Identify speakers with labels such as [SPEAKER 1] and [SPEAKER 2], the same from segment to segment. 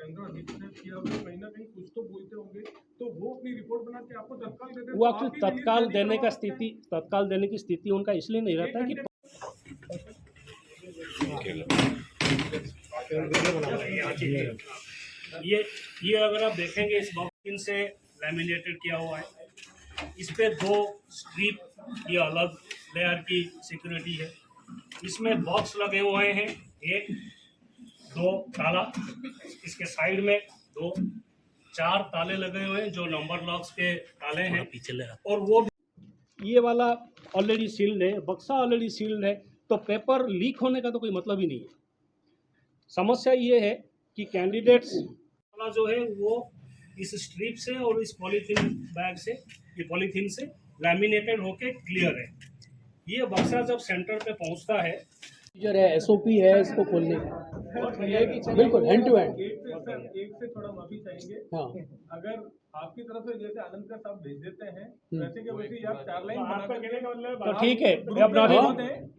[SPEAKER 1] Camera detect किया हुआ कहीं ना कहीं कुछ तो बोलते होंगे, तो वो अपनी रिपोर्ट बना के आपको तत्काल देते हैं।
[SPEAKER 2] वो एक्चुअली तत्काल देने की स्थिति उनका इसलिए नहीं रहता कि ये अगर आप देखेंगे इस बॉक्स से लैमिनेटेड किया हुआ है, इस पे 2 स्ट्रिप ये अलग लेयर की सिक्योरिटी है। इसमें बॉक्स लगे हुए हैं 1 2 ताला, इसके साइड में 2 4 ताले लगे हुए हैं जो नंबर लॉक्स के ताले हैं पीछे, और वो ये वाला ऑलरेडी सील्ड है, बक्सा ऑलरेडी सील्ड है, तो पेपर लीक होने का तो कोई मतलब ही नहीं है। समस्या ये है कि कैंडिडेट्स वाला जो है वो इस स्ट्रिप से और इस पॉलीथीन बैग से, ये पॉलीथीन से लैमिनेटेड होके क्लियर है। ये बक्सा जब सेंटर पे पहुंचता है, प्रोसीजर है, एसओपी है इसको खोलने का, बिल्कुल हैंड टू हैंड।
[SPEAKER 1] एक से थोड़ा माफी चाहेंगे।
[SPEAKER 2] हाँ,
[SPEAKER 1] अगर आपकी तरफ से जैसे आनंद का साहब भेज देते हैं, वैसे के वैसे ही आप 4 लाइन बना कर देने का मतलब
[SPEAKER 2] तो ठीक है,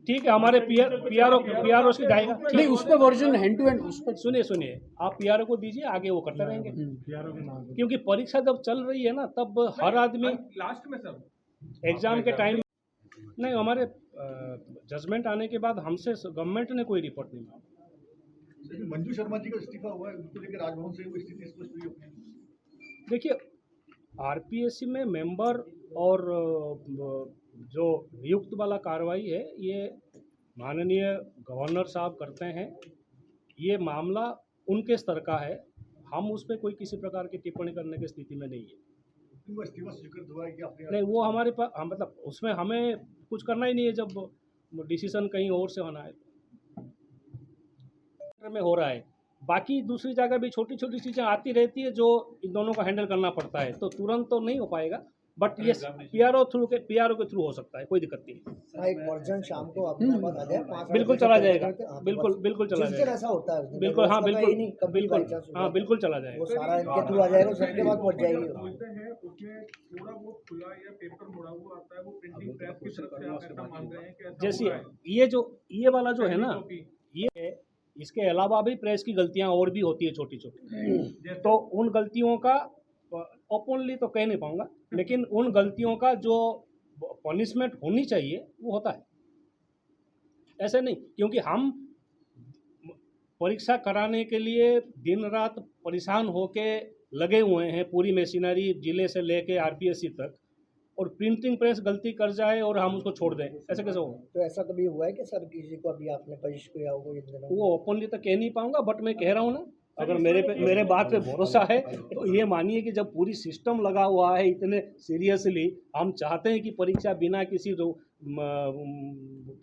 [SPEAKER 2] ठीक है, हमारे पीआरओ उसकी जाएगा।
[SPEAKER 3] नहीं, उसका वर्जन हैंड टू हैंड, उसका
[SPEAKER 2] सुनिए आप पीआरओ को दीजिए, आगे वो करते रहेंगे। क्योंकि परीक्षा जब चल रही है ना, तब हर आदमी
[SPEAKER 1] लास्ट में सब
[SPEAKER 2] एग्जाम के टाइम नहीं, हमारे जजमेंट आने के बाद हमसे गवर्नमेंट ने कोई रिपोर्ट नहीं मांगा।
[SPEAKER 4] मंजू शर्मा जी का इस्तीफा हुआ है, उनको लेकर राजभवन से वो स्थिति स्पष्ट हुई अपनी।
[SPEAKER 2] देखिए, आरपीएससी में मेंबर और जो नियुक्त वाला कार्रवाई है, ये माननीय गवर्नर साहब करते हैं। ये मामला उनके स्तर का है, हम उस पर कोई किसी प्रकार की टिप्पणी करने की स्थिति में नहीं है।
[SPEAKER 4] वो इस्तीफा स्वीकृत हुआ है कि आपने?
[SPEAKER 2] नहीं, वो हमारे पास मतलब उसमें हमें कुछ करना ही नहीं है। जब डिसीजन कहीं और से होना है में हो रहा है, बाकी दूसरी जगह भी छोटी छोटी चीज़ें आती रहती है जो इन दोनों को हैंडल करना पड़ता है, तो तुरंत तो नहीं हो पाएगा, बट ये पीआरओ के थ्रू हो सकता है, कोई दिक्कत नहीं है।
[SPEAKER 5] एक वर्जन शाम को आपके पास आ जाए,
[SPEAKER 2] बिल्कुल चला जाएगा, बिल्कुल चला जाएगा,
[SPEAKER 5] ऐसा होता है
[SPEAKER 2] बिल्कुल, हाँ बिल्कुल चला जाएगा।
[SPEAKER 5] वो सारा इनके थ्रू आ जाएगा, सबके बाद पहुंच जाएगी।
[SPEAKER 1] बोलते हैं उसमें थोड़ा वो खुला या पेपर मुड़ा हुआ आता है, वो प्रिंटिंग प्रेस की तरफ से आप ऐसा मान रहे हैं कि
[SPEAKER 2] जैसे ये वाला जो है ना, ये इसके अलावा भी प्रेस की गलतियां और भी होती है छोटी छोटी, तो उन गलतियों का ओपनली तो कह नहीं पाऊंगा, लेकिन उन गलतियों का जो पनिशमेंट होनी चाहिए वो होता है। ऐसे नहीं, क्योंकि हम परीक्षा कराने के लिए दिन रात परेशान होके लगे हुए हैं, पूरी मशीनरी जिले से लेके आरपीएससी तक, और प्रिंटिंग प्रेस गलती कर जाए और हम उसको छोड़ दें, ऐसे कैसे होगा?
[SPEAKER 5] तो ऐसा कभी हुआ है कि सर किसी को अभी आपने पेश किया होगा इन दिनों?
[SPEAKER 2] वो ओपनली तो कह नहीं पाऊंगा, बट मैं कह रहा हूँ ना, अगर मेरे बात पे भरोसा है तो ये मानिए कि जब पूरी सिस्टम लगा हुआ है इतने सीरियसली, हम चाहते हैं कि परीक्षा बिना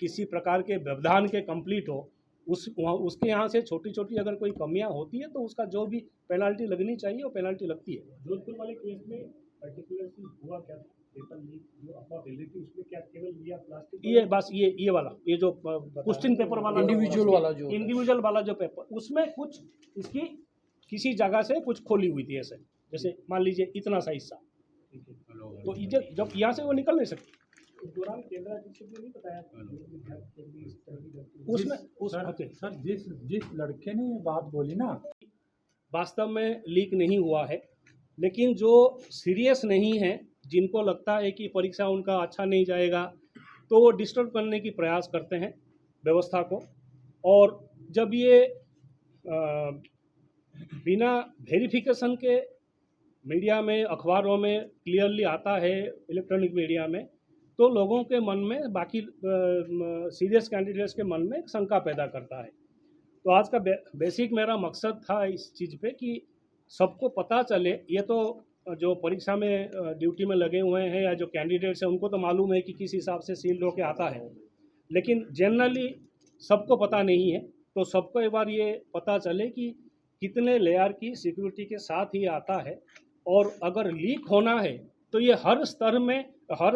[SPEAKER 2] किसी प्रकार के व्यवधान के कंप्लीट हो, उसके यहाँ से छोटी छोटी अगर कोई कमियां होती है तो उसका जो भी पेनल्टी लगनी चाहिए वो पेनल्टी लगती है। जोधपुर वाले केस में पर्टिकुलरली हुआ क्या था? पेपर लीक जो अफवाह फैल रही थी, उसमें क्या केवल लिया प्लास्टिक, ये बस ये वाला, ये जो क्वेश्चन पेपर वाला इंडिविजुअल वाला जो पेपर, उसमें कुछ इसकी किसी जगह से कुछ खोली हुई थी, ऐसे जैसे मान लीजिए इतना सा हिस्सा, तो जब यहाँ से वो निकल नहीं सकती। उस दौरान केंद्र शिक्षक ने नहीं बताया उसमें
[SPEAKER 3] सर जिस लड़के ने ये बात बोली ना,
[SPEAKER 2] वास्तव में लीक नहीं हुआ है, लेकिन जो सीरियस नहीं है, जिनको लगता है कि परीक्षा उनका अच्छा नहीं जाएगा, तो वो डिस्टर्ब करने की प्रयास करते हैं व्यवस्था को। और जब ये बिना वेरिफिकेशन के मीडिया में, अखबारों में क्लियरली आता है, इलेक्ट्रॉनिक मीडिया में, तो लोगों के मन में, बाकी सीरियस कैंडिडेट्स के मन में एक शंका पैदा करता है। तो आज का बेसिक मेरा मकसद था इस चीज़ पे कि सबको पता चले। ये तो जो परीक्षा में ड्यूटी में लगे हुए हैं या जो कैंडिडेट्स हैं उनको तो मालूम है कि किस हिसाब से सील्ड होके आता है, लेकिन जनरली सबको पता नहीं है, तो सबको एक बार ये पता चले कि कितने लेयर की सिक्योरिटी के साथ ही आता है, और अगर लीक होना है तो ये हर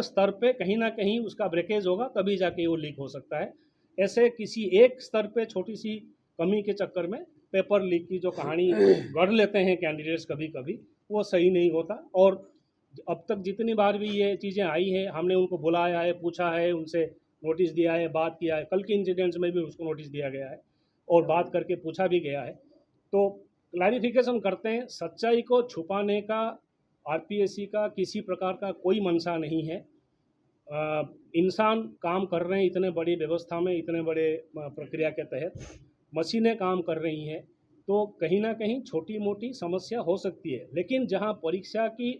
[SPEAKER 2] स्तर पे कहीं ना कहीं उसका ब्रेकेज होगा, तभी जाके वो लीक हो सकता है। ऐसे किसी एक स्तर पे छोटी सी कमी के चक्कर में पेपर लीक की जो कहानी गढ़ लेते हैं कैंडिडेट्स कभी कभी, वो सही नहीं होता। और अब तक जितनी बार भी ये चीज़ें आई हैं, हमने उनको बुलाया है, पूछा है, उनसे नोटिस दिया है, बात किया है, कल के इंसिडेंट्स में भी उसको नोटिस दिया गया है और बात करके पूछा भी गया है। तो क्लैरिफिकेशन करते हैं, सच्चाई को छुपाने का आरपीएससी का किसी प्रकार का कोई मंशा नहीं है। इंसान काम कर रहे हैं इतने बड़ी व्यवस्था में, इतने बड़े प्रक्रिया के तहत मशीनें काम कर रही हैं, तो कहीं ना कहीं छोटी मोटी समस्या हो सकती है, लेकिन जहां परीक्षा की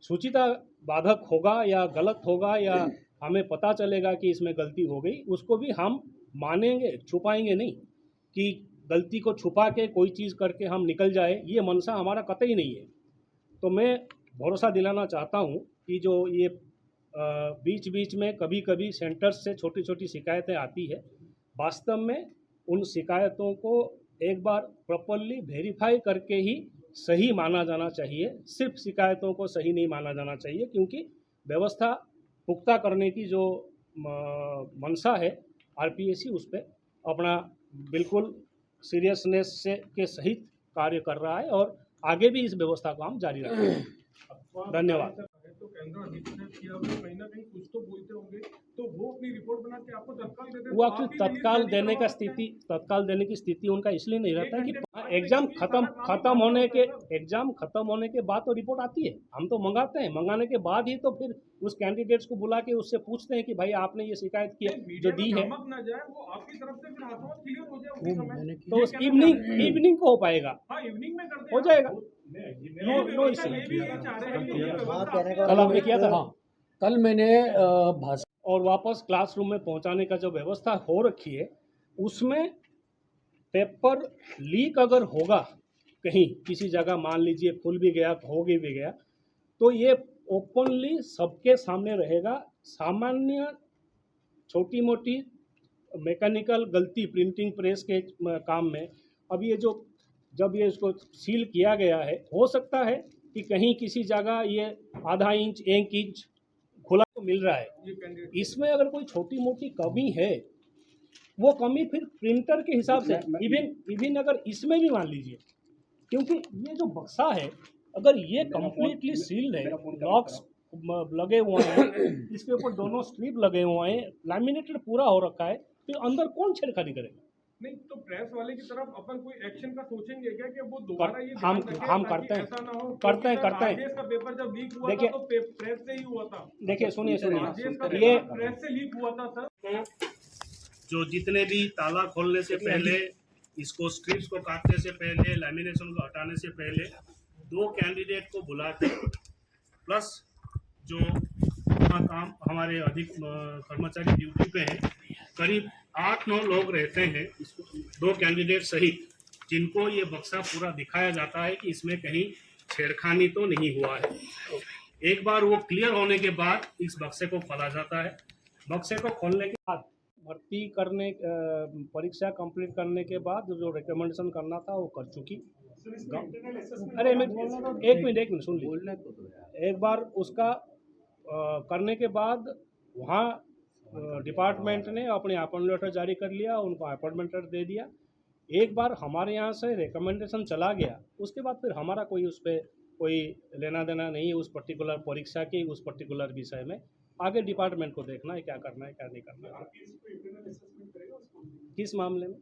[SPEAKER 2] सूचिता बाधक होगा या गलत होगा या हमें पता चलेगा कि इसमें गलती हो गई, उसको भी हम मानेंगे, छुपाएंगे नहीं कि गलती को छुपा के कोई चीज़ करके हम निकल जाए, ये मनसा हमारा कतई नहीं है। तो मैं भरोसा दिलाना चाहता हूँ कि जो ये बीच बीच में कभी कभी सेंटर्स से छोटी छोटी शिकायतें आती है, वास्तव में उन शिकायतों को एक बार प्रॉपरली वेरीफाई करके ही सही माना जाना चाहिए। सिर्फ शिकायतों को सही नहीं माना जाना चाहिए, क्योंकि व्यवस्था पुख्ता करने की जो मंशा है आरपीएससी उस पर अपना बिल्कुल सीरियसनेस से के सहित कार्य कर रहा है और आगे भी इस व्यवस्था को हम जारी रखेंगे। धन्यवाद।
[SPEAKER 1] तो केंद्र अधिकृत किया हुआ कहीं ना कहीं कुछ तो बोलते होंगे, तो वो अपनी रिपोर्ट बना के आपको तत्काल देते हैं।
[SPEAKER 2] वो
[SPEAKER 1] तो आप
[SPEAKER 2] एक्चुअली
[SPEAKER 1] ही release
[SPEAKER 2] तत्काल
[SPEAKER 1] करने
[SPEAKER 2] देने
[SPEAKER 1] का
[SPEAKER 2] का
[SPEAKER 1] वक्त है।
[SPEAKER 2] स्थिति तत्काल देने की स्थिति उनका इसलिए नहीं रहता है कि
[SPEAKER 1] एक घंटे
[SPEAKER 2] एग्जाम
[SPEAKER 1] में
[SPEAKER 2] खत्म
[SPEAKER 1] सारा काम
[SPEAKER 2] खत्म होने के
[SPEAKER 1] होता है।
[SPEAKER 2] एग्जाम खत्म होने के बाद तो रिपोर्ट आती है, हम तो मंगाते हैं, मंगाने के बाद ही तो फिर उस कैंडिडेट्स को बुला के उससे पूछते हैं कि भाई आपने ये शिकायत की
[SPEAKER 1] नहीं,
[SPEAKER 2] जो
[SPEAKER 1] मीडिया
[SPEAKER 2] दी
[SPEAKER 1] में
[SPEAKER 2] है,
[SPEAKER 1] धमक ना जाए, वो आपकी तरफ से फिर हाथों हाथ क्लियर हो जाए उसी समय।
[SPEAKER 2] तो
[SPEAKER 1] ये
[SPEAKER 2] उस
[SPEAKER 1] कहना
[SPEAKER 2] इवनिंग
[SPEAKER 1] चाहते हैं।
[SPEAKER 2] इवनिंग को हो पाएगा,
[SPEAKER 1] हाँ, इवनिंग में करते
[SPEAKER 2] हो
[SPEAKER 1] हैं।
[SPEAKER 2] जाएगा।
[SPEAKER 1] ये
[SPEAKER 2] नो नो
[SPEAKER 1] व्यवस्था
[SPEAKER 2] इशू।
[SPEAKER 1] ये भी ये चाह रहे हैं कि ये
[SPEAKER 5] हाँ,
[SPEAKER 1] व्यवस्था
[SPEAKER 5] कहने का
[SPEAKER 2] कल आपने किया था
[SPEAKER 3] हाँ, कल मैंने भाषण
[SPEAKER 2] और वापस क्लासरूम में पहुंचाने का जो व्यवस्था हो रखी है, उसमें पेपर लीक अगर होगा कहीं किसी जगह, मान लीजिए खुल भी गया, हो भी गया, तो ये ओपनली सबके सामने रहेगा। सामान्य छोटी मोटी मैकेनिकल गलती प्रिंटिंग प्रेस के काम में, अब ये जो जब ये इसको सील किया गया है, हो सकता है कि कहीं किसी जगह ये आधा इंच 1 इंच खुला तो मिल रहा है,
[SPEAKER 1] ये कैंडिडेट
[SPEAKER 2] इसमें अगर कोई छोटी मोटी कमी है, वो कमी फिर प्रिंटर के हिसाब से इवन अगर इसमें भी मान लीजिए, क्योंकि ये जो बक्सा है अगर ये कम्प्लीटली सील्ड है, लॉक्स लगे हुए हैं, इसके ऊपर दोनों स्ट्रिप लगे हुए हैं, लैमिनेटेड पूरा हो रखा है, फिर अंदर कौन छेड़खानी करेगा?
[SPEAKER 1] नहीं, तो प्रेस वाले की तरफ अपन कोई एक्शन का सोचेंगे क्या कि वो दोबारा ये
[SPEAKER 2] हम
[SPEAKER 1] ध्यान रखें
[SPEAKER 2] हम
[SPEAKER 1] ताकि
[SPEAKER 2] करते हैं,
[SPEAKER 1] ऐसा ना हो?
[SPEAKER 2] करते हैं,
[SPEAKER 1] क्योंकि
[SPEAKER 2] करते हैं।
[SPEAKER 1] राजेश का पेपर जब लीक हुआ
[SPEAKER 2] देखिए-
[SPEAKER 1] था तो प्रेस से ही हुआ था।
[SPEAKER 2] देखिए सुनिए
[SPEAKER 1] राजेश का
[SPEAKER 2] ये
[SPEAKER 1] पेपर प्रेस से लीक हुआ था सर।
[SPEAKER 2] जो जितने भी ताला खोलने से पहले, इसको स्ट्रिप्स को काटने से पहले, लैमिनेशन को हटाने से पहले 2 कैंडिडेट को बुलाते, प्लस जो वहाँ काम हमारे अधिक कर्मचारी ड्यूटी पे हैं, करीब 8-9 लोग रहते हैं, 2 कैंडिडेट सहित, जिनको ये बक्सा पूरा दिखाया जाता है कि इसमें कहीं छेड़खानी तो नहीं हुआ है। एक बार वो क्लियर होने के बाद इस बक्से को खोला जाता है। बक्से को खोलने के बाद भर्ती करने परीक्षा कंप्लीट करने के बाद जो रिकमेंडेशन करना था वो कर चुकी। अरे मैं एक मिनट सुन लीजिए। एक बार उसका करने के बाद वहाँ डिपार्टमेंट ने अपने अपॉइंटमेंट लेटर जारी कर लिया, उनको अपॉइंटमेंट लेटर दे दिया। एक बार हमारे यहाँ से रिकमेंडेशन चला गया, उसके बाद फिर हमारा कोई उस पर कोई लेना देना नहीं है, उस पर्टिकुलर परीक्षा के उस पर्टिकुलर विषय में। आगे डिपार्टमेंट को देखना है क्या करना है क्या नहीं करना है। किस मामले में?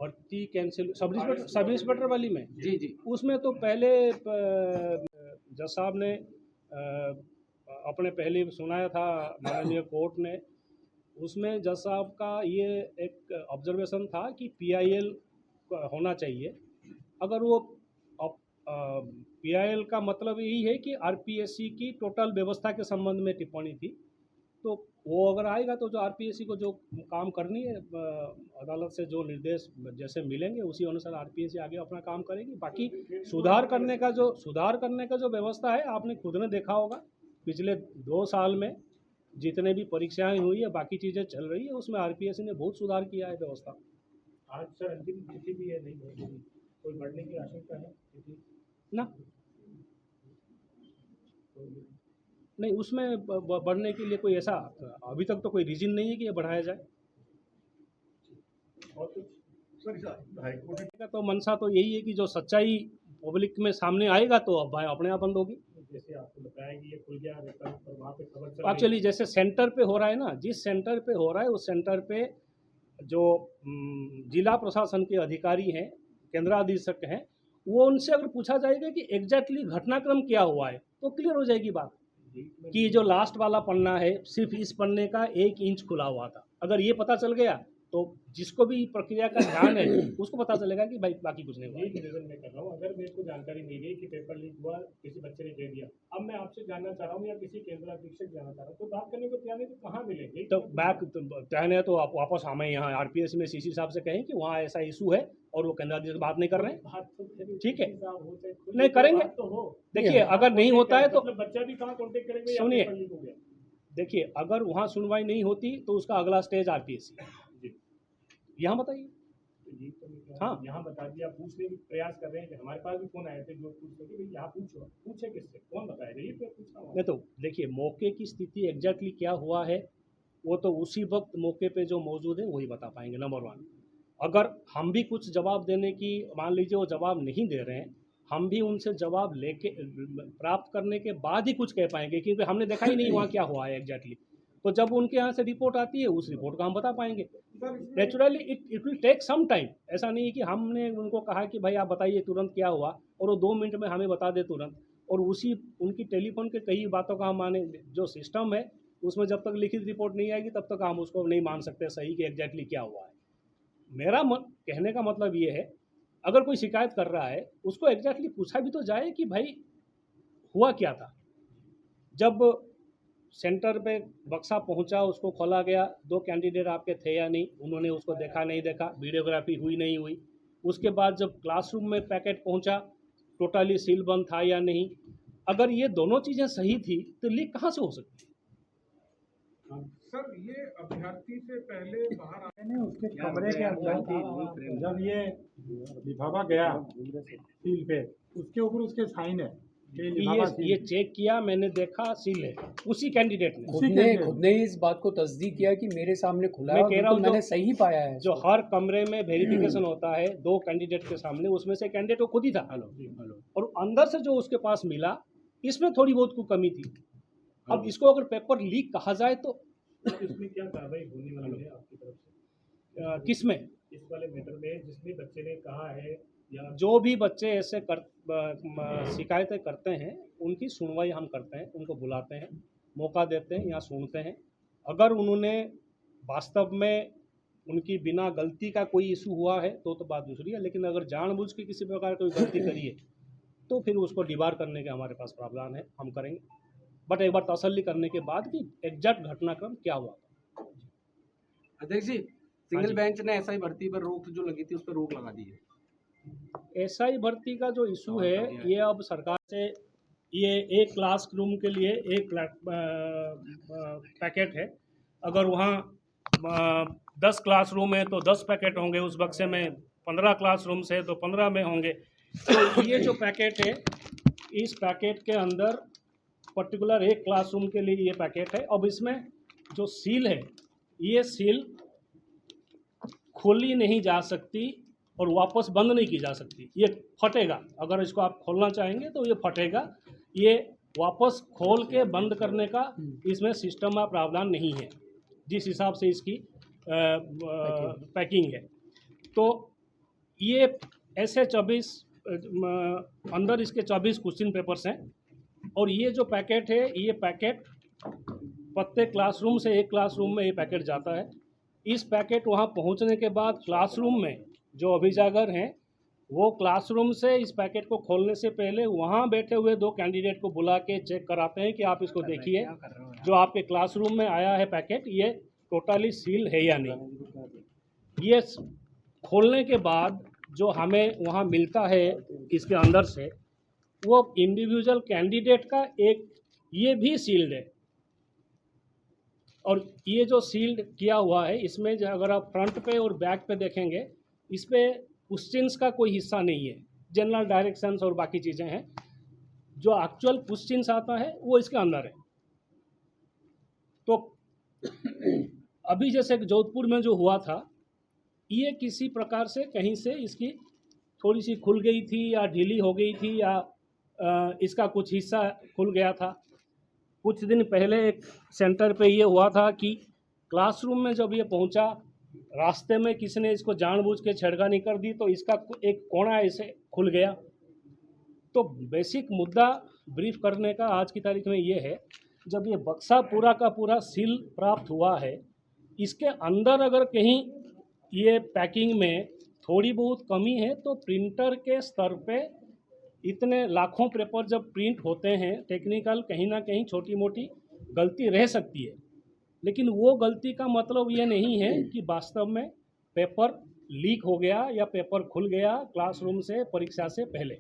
[SPEAKER 2] भर्ती कैंसिल सब इंस्पेक्टर वाली में?
[SPEAKER 3] जी जी
[SPEAKER 2] उसमें तो पहले जज साहब ने अपने पहले सुनाया था माननीय कोर्ट ने, उसमें जज साहब का ये एक ऑब्जर्वेशन था कि पीआईएल होना चाहिए। अगर वो पीआईएल का मतलब यही है कि आरपीएससी की टोटल व्यवस्था के संबंध में टिप्पणी थी, तो वो अगर आएगा तो जो आरपीएससी को जो काम करनी है अदालत से जो निर्देश जैसे मिलेंगे उसी अनुसार आरपीएससी आगे अपना काम करेगी। बाकी सुधार करने का जो व्यवस्था है, आपने खुद ने देखा होगा पिछले 2 साल में जितने भी परीक्षाएं हुई है, बाकी चीज़ें चल रही है, उसमें आरपीएससी ने बहुत सुधार किया है व्यवस्था।
[SPEAKER 1] आज सर अंतिम तिथि भी है, नहीं कोई बढ़ने की आशंका है तिथि
[SPEAKER 2] ना नहीं, उसमें बढ़ने के लिए कोई ऐसा अभी तक तो कोई रीजन नहीं है कि ये बढ़ाया जाए।
[SPEAKER 1] और कुछ
[SPEAKER 4] सर हाईकोर्ट
[SPEAKER 2] तो मंशा तो यही है कि जो सच्चाई पब्लिक में सामने आएगा तो अब अपने आप बंद होगी।
[SPEAKER 1] जैसे आपको बताया कि ये खुल गया रहता है, पर वहाँ पे खबर चल रही है।
[SPEAKER 2] एक्चुअली जैसे सेंटर पे हो रहा है ना, जिस सेंटर पे हो रहा है उस सेंटर पे जो जिला प्रशासन के अधिकारी हैं, केंद्राधीशक हैं, वो उनसे अगर पूछा जाएगा कि एग्जैक्टली घटनाक्रम क्या हुआ है तो क्लियर हो जाएगी बात कि जो लास्ट वाला पन्ना है सिर्फ इस पन्ने का 1 इंच खुला हुआ था। अगर ये पता चल गया तो जिसको भी प्रक्रिया का ध्यान है उसको पता चलेगा कि भाई बाकी कुछ नहीं हुआ।
[SPEAKER 6] एक निवेदन मैं कर रहा हूँ, अगर मेरे को जानकारी मिल गई कि पेपर लीक हुआ, किसी बच्चे ने कह दिया, अब मैं आपसे जानना चाह रहा हूँ या किसी केंद्र अधीक्षक जानना चाह रहा हूँ, तो बात करने को तैयार नहीं तो कहाँ मिलेंगे?
[SPEAKER 2] तो बैक चाहने तो आप वापस हमें यहाँ आरपीएस में सीसी साहब से कहें कि वहाँ ऐसा इशू है और वो केंद्राधीश बात नहीं कर रहे हैं।
[SPEAKER 6] बात तो फिर
[SPEAKER 2] ठीक है,
[SPEAKER 6] साहब हो चाहे खुद
[SPEAKER 2] नहीं
[SPEAKER 6] की
[SPEAKER 2] करेंगे।
[SPEAKER 6] बात तो हो।
[SPEAKER 2] देखिए अगर नहीं होता है तो
[SPEAKER 6] मतलब बच्चा भी कहाँ कॉन्टेक्ट करेंगे या
[SPEAKER 2] सुनिए।
[SPEAKER 6] पेपर लीक हो गया?
[SPEAKER 2] देखिए अगर वहाँ सुनवाई नहीं होती तो उसका अगला स्टेज आरपीएस है। यहाँ बताइए।
[SPEAKER 6] जी, तो मैं कह रहा
[SPEAKER 2] हाँ।
[SPEAKER 6] हूँ, यहाँ बता दिया, पूछने की प्रयास कर रहे हैं कि हमारे पास भी फोन आए थे जोधपुर से कि भाई यहाँ पूछो, पूछे किससे, कौन बताएगा, ये तो पूछा हुआ है।
[SPEAKER 2] नहीं तो देखिए मौके की स्थिति एग्जैक्टली क्या हुआ है वो तो उसी वक्त मौके पे जो मौजूद है वही बता पाएंगे। नंबर 1, अगर हम भी कुछ जवाब देने की, मान लीजिए वो जवाब नहीं दे रहे हैं, हम भी उनसे जवाब लेके प्राप्त करने के बाद ही कुछ कह पाएंगे, क्योंकि हमने देखा ही नहीं वहाँ क्या हुआ है एग्जैक्टली। तो जब उनके यहाँ से रिपोर्ट आती है उस रिपोर्ट का हम बता पाएंगे। Naturally it will take some time. ऐसा नहीं है कि हमने उनको कहा कि भाई आप बताइए तुरंत क्या हुआ और वो 2 मिनट में हमें बता दे तुरंत, और उसी उनकी टेलीफोन के कई बातों का हम माने। जो सिस्टम है उसमें जब तक लिखित रिपोर्ट नहीं आएगी तब तक हम उसको नहीं मान सकते सही कि एग्जैक्टली क्या हुआ है। मेरा कहने का मतलब ये है, अगर कोई शिकायत कर रहा है उसको एग्जैक्टली पूछा भी तो जाए कि भाई हुआ क्या था। जब सेंटर पे बक्सा पहुंचा, उसको खोला गया, 2 कैंडिडेट आपके थे या नहीं, उन्होंने उसको देखा नहीं देखा, वीडियोग्राफी हुई नहीं हुई। उसके बाद जब क्लासरूम में पैकेट पहुंचा, टोटली सील बंद था या नहीं। अगर ये दोनों चीज़ें सही थी तो लीक कहाँ से हो सकती है?
[SPEAKER 1] सर ये अभ्यर्थी से पहले बाहर आने
[SPEAKER 7] उसके कमरे के अंदर थी, जब ये लिफाफा गया सील पे, उसके ऊपर उसके साइन है कि लिफाफा सील
[SPEAKER 2] ये चेक किया, मैंने देखा सील है उसी कैंडिडेट ने।
[SPEAKER 3] खुद ने इस बात को तस्दीक किया कि मेरे सामने खुला है
[SPEAKER 2] मैं
[SPEAKER 3] और
[SPEAKER 2] कह रहा हूँ
[SPEAKER 3] बिल्कुल मैंने सही पाया है।
[SPEAKER 2] जो हर कमरे में वेरिफिकेशन होता है 2 कैंडिडेट के सामने, उसमें से कैंडिडेट वो खुद ही था। और अंदर से जो उसके पास मिला इसमें थोड़ी बहुत को कमी थी। अब इसको अगर पेपर लीक कहा जाए तो
[SPEAKER 6] इसमें क्या कार्रवाई होने वाली है आपकी तरफ से
[SPEAKER 2] किस में?
[SPEAKER 6] इस वाले मैटर में जिसमें बच्चे ने कहा है या
[SPEAKER 2] जो भी बच्चे ऐसे शिकायतें करते हैं उनकी सुनवाई हम करते हैं, उनको बुलाते हैं, मौका देते हैं, यहाँ सुनते हैं। अगर उन्होंने वास्तव में उनकी बिना गलती का कोई इशू हुआ है तो बात दूसरी है, लेकिन अगर जानबूझ के किसी प्रकार कोई गलती करी है तो फिर उसको डिबार करने के हमारे पास प्रावधान है, हम करेंगे। बट एक बार तसल्ली करने के बाद कि एग्जैक्ट घटनाक्रम क्या हुआ था।
[SPEAKER 8] अध्यक्ष जी, सिंगल बेंच ने एसआई भर्ती पर रोक जो लगी थी उस पर रोक लगा दी है।
[SPEAKER 2] एसआई भर्ती का जो इशू है ये अब सरकार से, ये एक क्लासरूम के लिए एक पैकेट है। अगर वहाँ 10 क्लासरूम है तो 10 पैकेट होंगे, उस बक्से में 15 क्लासरूम्स है तो 15 में होंगे। तो ये जो पैकेट है, इस पैकेट के अंदर पर्टिकुलर एक क्लासरूम के लिए ये पैकेट है। अब इसमें जो सील है, ये सील खोली नहीं जा सकती और वापस बंद नहीं की जा सकती, ये फटेगा। अगर इसको आप खोलना चाहेंगे तो ये फटेगा। ये वापस खोल के बंद करने का इसमें सिस्टम का प्रावधान नहीं है जिस हिसाब से इसकी पैकिंग है। तो ये ऐसे 24 अंदर इसके 24 क्वेश्चन पेपर्स हैं और ये जो पैकेट है, ये पैकेट प्रत्येक क्लासरूम से एक क्लासरूम में ये पैकेट जाता है। इस पैकेट वहाँ पहुँचने के बाद क्लासरूम में जो अभिजागर हैं वो क्लासरूम से इस पैकेट को खोलने से पहले वहाँ बैठे हुए 2 कैंडिडेट को बुला के चेक कराते हैं कि आप इसको देखिए, जो आपके क्लासरूम में आया है पैकेट ये टोटली सील है या नहीं। ये खोलने के बाद जो हमें वहाँ मिलता है इसके अंदर से, वो इंडिविजुअल कैंडिडेट का एक ये भी सील्ड है। और ये जो सील्ड किया हुआ है इसमें अगर आप फ्रंट पे और बैक पे देखेंगे, इस पे क्वेश्चंस का कोई हिस्सा नहीं है, जनरल डायरेक्शंस और बाकी चीज़ें हैं। जो एक्चुअल क्वेश्चंस आता है वो इसके अंदर है। तो अभी जैसे जोधपुर में जो हुआ था, ये किसी प्रकार से कहीं से इसकी थोड़ी सी खुल गई थी या ढीली हो गई थी या इसका कुछ हिस्सा खुल गया था। कुछ दिन पहले एक सेंटर पे ये हुआ था कि क्लासरूम में जब ये पहुंचा, रास्ते में किसी ने इसको जानबूझ के छेड़खानी कर दी तो इसका एक कोना ऐसे खुल गया। तो बेसिक मुद्दा ब्रीफ करने का आज की तारीख में ये है, जब ये बक्सा पूरा का पूरा सील प्राप्त हुआ है, इसके अंदर अगर कहीं ये पैकिंग में थोड़ी बहुत कमी है तो प्रिंटर के स्तर पे इतने लाखों पेपर जब प्रिंट होते हैं, टेक्निकल कहीं ना कहीं छोटी मोटी गलती रह सकती है, लेकिन वो गलती का मतलब ये नहीं है कि वास्तव में पेपर लीक हो गया या पेपर खुल गया क्लासरूम से परीक्षा से पहले।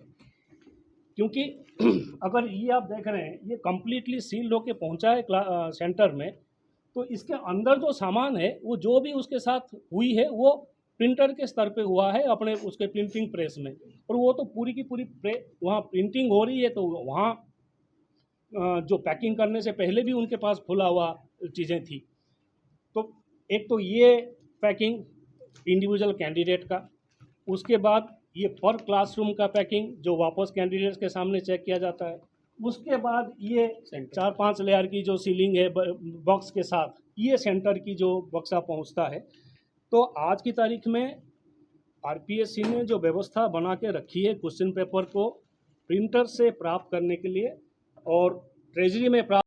[SPEAKER 2] क्योंकि अगर ये आप देख रहे हैं ये कम्प्लीटली सील होके पहुंचा है सेंटर में, तो इसके अंदर जो सामान है वो जो भी उसके साथ हुई है वो प्रिंटर के स्तर पे हुआ है अपने उसके प्रिंटिंग प्रेस में, और वो तो पूरी की पूरी वहाँ प्रिंटिंग हो रही है, तो वहाँ जो पैकिंग करने से पहले भी उनके पास खुला हुआ चीज़ें थी। तो एक तो ये पैकिंग इंडिविजुअल कैंडिडेट का, उसके बाद ये पर क्लासरूम का पैकिंग जो वापस कैंडिडेट्स के सामने चेक किया जाता है, उसके बाद ये 4-5 लेयर की जो सीलिंग है बॉक्स के साथ, ये सेंटर की जो बक्सा पहुंचता है। तो आज की तारीख में आरपीएससी ने जो व्यवस्था बना के रखी है क्वेश्चन पेपर को प्रिंटर से प्राप्त करने के लिए और ट्रेजरी में प्राप्त